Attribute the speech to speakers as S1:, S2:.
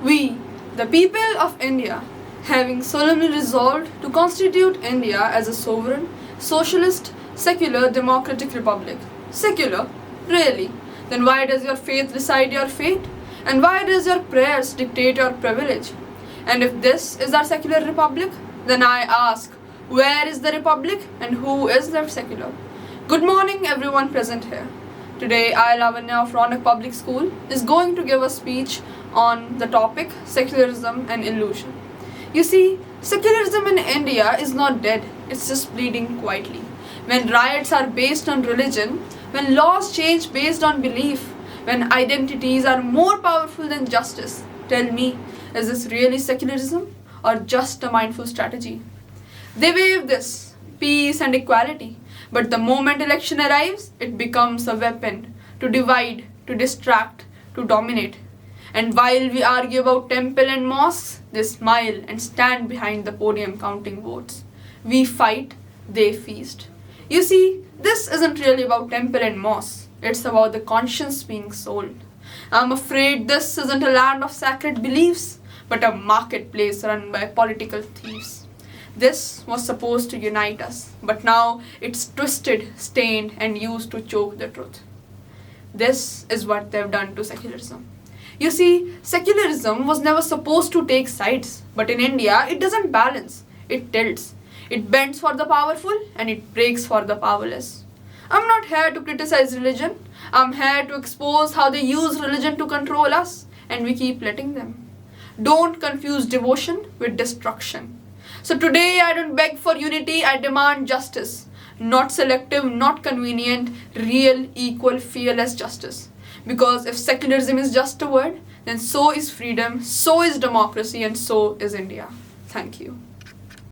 S1: We, the people of India, having solemnly resolved to constitute India as a sovereign, socialist, secular, democratic republic. Secular? Really? Then why does your faith decide your fate? And why does your prayers dictate your privilege? And if this is our secular republic, then I ask, where is the republic and who is the secular? Good morning everyone present here. Today I, Lavanya of Raunaq Public School, is going to give a speech on the topic secularism and illusion. You see, secularism in India is not dead, it's just bleeding quietly. When riots are based on religion, when laws change based on belief, when identities are more powerful than justice, tell me, is this really secularism or just a mindful strategy? They wave this, peace and equality, but the moment election arrives, it becomes a weapon to divide, to distract, to dominate. And while we argue about temple and mosques, they smile and stand behind the podium counting votes. We fight, they feast. You see, this isn't really about temple and mosques. It's about the conscience being sold. I'm afraid this isn't a land of sacred beliefs, but a marketplace run by political thieves. This was supposed to unite us, but now it's twisted, stained, and used to choke the truth. This is what they've done to secularism. You see, secularism was never supposed to take sides, but in India, it doesn't balance, it tilts. It bends for the powerful and it breaks for the powerless. I'm not here to criticize religion, I'm here to expose how they use religion to control us, and we keep letting them. Don't confuse devotion with destruction. So today I don't beg for unity, I demand justice. Not selective, not convenient, real, equal, fearless justice. Because if secularism is just a word, then so is freedom, so is democracy, and so is India. Thank you.